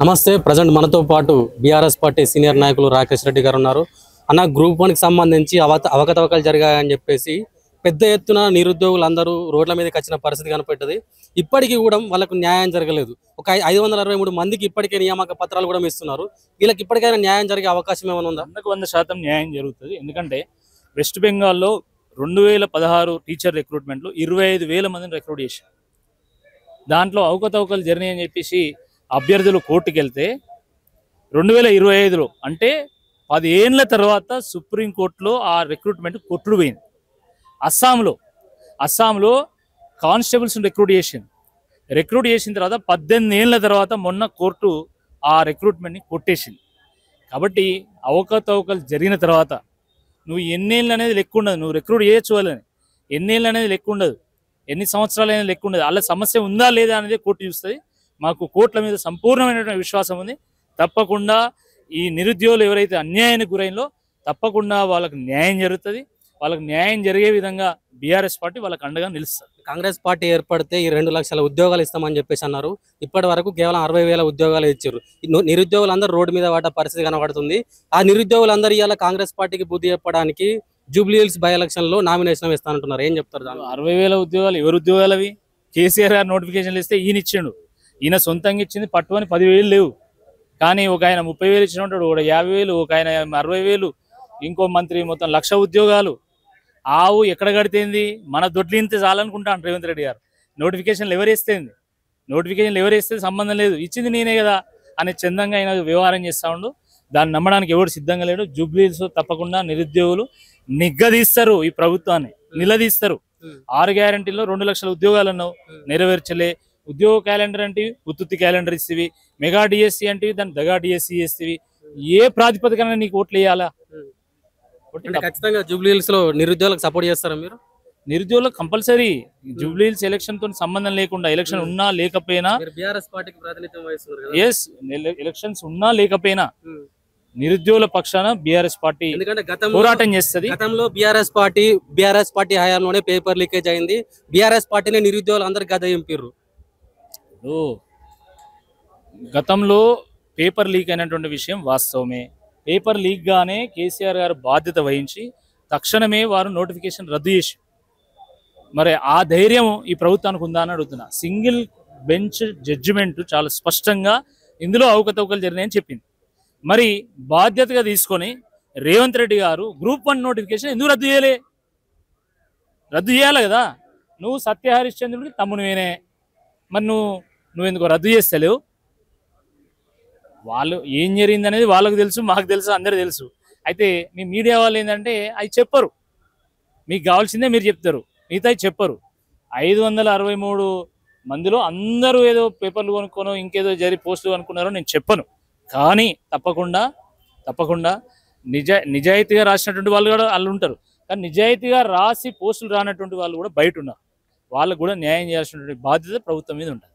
నమస్తే. ప్రజెంట్ మనతో పాటు బీఆర్ఎస్ పార్టీ సీనియర్ నాయకులు రాకేష్ రెడ్డి గారు ఉన్నారు. అన్న, గ్రూప్ 1కి సంబంధించి అవకతవకలు జరిగాయని చెప్పేసి పెద్ద ఎత్తున నిరుద్యోగులందరూ రోడ్ల మీదకి వచ్చిన పరిస్థితి కనపడ్డది. ఇప్పటికీ కూడా వాళ్ళకు న్యాయం జరగలేదు. ఒక 563 మందికి ఇప్పటికే నియామక పత్రాలు కూడా ఇస్తున్నారు. వీళ్ళకి ఇప్పటికైనా న్యాయం జరిగే అవకాశం ఏమైనా ఉందా? 100% న్యాయం జరుగుతుంది. ఎందుకంటే వెస్ట్ బెంగాల్లో 2016 టీచర్ రిక్రూట్మెంట్లో 25,000 మందిని రిక్రూట్ చేశారు. దాంట్లో అవకతవకలు జరిగినాయని చెప్పేసి అభ్యర్థులు కోర్టుకు వెళ్తే 2025లో అంటే 10 ఏళ్ల తర్వాత సుప్రీంకోర్టులో ఆ రిక్రూట్మెంట్ కొట్టుడు పోయింది. అస్సాంలో కానిస్టేబుల్స్ రిక్రూట్ చేసిన తర్వాత 18 ఏళ్ల తర్వాత మొన్న కోర్టు ఆ రిక్రూట్మెంట్ని కొట్టేసింది. కాబట్టి అవకతవకలు జరిగిన తర్వాత నువ్వు ఎన్నేళ్ళు అనేది లెక్క ఉండదు. నువ్వు రిక్రూట్ చేయొచ్చు వాళ్ళని, ఎన్నేళ్ళు అనేది లెక్క ఉండదు, ఎన్ని సంవత్సరాలు అనేది లెక్క ఉండదు. వాళ్ళ సమస్య ఉందా లేదా అనేది కోర్టు చూస్తుంది. మాకు కోర్టుల మీద సంపూర్ణమైనటువంటి విశ్వాసం ఉంది. తప్పకుండా ఈ నిరుద్యోగులు ఎవరైతే అన్యాయానికి గురైనలో తప్పకుండా వాళ్ళకి న్యాయం జరుగుతుంది. వాళ్ళకి న్యాయం జరిగే విధంగా బీఆర్ఎస్ పార్టీ వాళ్ళకి అండగా నిలుస్తుంది. కాంగ్రెస్ పార్టీ ఏర్పడితే ఈ 2 లక్షల ఉద్యోగాలు ఇస్తామని చెప్పేసి అన్నారు. ఇప్పటి వరకు కేవలం 60,000 ఉద్యోగాలు ఇచ్చారు. నిరుద్యోగులందరూ రోడ్డు మీద పడ్డ పరిస్థితి కనబడుతుంది. ఆ నిరుద్యోగులందరూ ఇవాళ కాంగ్రెస్ పార్టీకి బుద్ధి చెప్పడానికి జూబ్లీ హిల్స్ బై ఎలక్షన్లో నామినేషన్ ఇస్తానంటున్నారు. ఏం చెప్తారు? 60,000 ఉద్యోగాలు ఎవరు ఉద్యోగాలు అవి? కేసీఆర్ గారు నోటిఫికేషన్లు ఇస్తే ఈయన ఇచ్చిండు. ఈయన సొంతంగా ఇచ్చింది పట్టుకొని 10,000 లేవు. కానీ ఒక ఆయన 30,000 ఇచ్చిన ఉంటాడు, ఒక 50,000, ఒక ఆయన 60,000, ఇంకో మంత్రి మొత్తం 1,00,000 ఉద్యోగాలు. ఆవు ఎక్కడ కడితేంది? మన దొడ్లింతే చాలనుకుంటాను రేవంత్ రెడ్డి గారు. నోటిఫికేషన్లు ఎవరేస్తే సంబంధం లేదు, ఇచ్చింది నేనే కదా అని చందంగా ఆయన వ్యవహారం చేస్తూ ఉండు. దాన్ని నమ్మడానికి ఎవరు సిద్ధంగా లేడు. జూబ్లీస్ తప్పకుండా నిరుద్యోగులు నిగ్గదీస్తారు, ఈ ప్రభుత్వాన్ని నిలదీస్తారు. 6 గ్యారంటీల్లో 2 లక్షల ఉద్యోగాలు అన్నావు, నెరవేర్చలే. ఉద్యోగ క్యాలెండర్ అంటే ఉత్తుత్తి క్యాలెండర్ ఇస్తేవి, మెగా డిఎస్సి అంటే దాన్ని దగా డిఎస్సి చేస్తేవి. ఏ ప్రాతిపదికన నీకు ఓట్లు వేయాలా? ఖచ్చితంగా జూబ్లీ హిల్స్ లో నిరుద్యోగులకు సపోర్ట్ చేస్తారా మీరు? నిరుద్యోగులకు కంపల్సరీ జూబ్లీ హిల్స్ ఎలక్షన్ తో సంబంధం లేకుండా, ఎలక్షన్ ఉన్నా లేకపోయినా, ఎలక్షన్స్ ఉన్నా లేకపోయినా నిరుద్యోగుల పక్షాన బీఆర్ఎస్ పార్టీ పోరాటం చేస్తుంది. గతంలో బీఆర్ఎస్ పార్టీ హయాంలోనే పేపర్ లీకేజ్ అయింది. బీఆర్ఎస్ పార్టీని నిరుద్యోగులు అందరు గద ఎంపిర్రు. గతంలో పేపర్ లీక్ అయినటువంటి విషయం వాస్తవమే. పేపర్ లీక్ గానే కేసీఆర్ గారు బాధ్యత వహించి తక్షణమే వారు నోటిఫికేషన్ రద్దు చేసి, మరి ఆ ధైర్యం ఈ ప్రభుత్వానికి ఉందా అని అడుగుతున్నా. సింగిల్ బెంచ్ జడ్జిమెంట్ చాలా స్పష్టంగా ఇందులో అవకతవకలు జరిగినాయని చెప్పింది. మరి బాధ్యతగా తీసుకొని రేవంత్ రెడ్డి గారు గ్రూప్ 1 నోటిఫికేషన్ ఎందుకు రద్దు చేయలే? రద్దు చేయాలి కదా. నువ్వు సత్య హరిశ్చంద్రుడికి తమ్మునివేనే, మరి నువ్వు ఎందుకు రద్దు చేస్తలేవు? వాళ్ళు ఏం జరిగింది అనేది వాళ్ళకు తెలుసు, మాకు తెలుసు, అందరూ తెలుసు. అయితే మీ మీడియా వాళ్ళు ఏంటంటే అవి చెప్పరు. మీకు కావాల్సిందే మీరు చెప్తారు, మిగతా చెప్పరు. 563 మందిలో అందరూ ఏదో పేపర్లు కొనుక్కోనో ఇంకేదో పోస్టులు అనుకున్నారో నేను చెప్పను. కానీ తప్పకుండా నిజాయితీగా రాసినటువంటి వాళ్ళు కూడా వాళ్ళు ఉంటారు. కానీ నిజాయితీగా రాసి పోస్టులు రానటువంటి వాళ్ళు కూడా బయట ఉన్నారు. వాళ్ళకు కూడా న్యాయం చేయాల్సినటువంటి బాధ్యత ప్రభుత్వం మీద ఉంటుంది.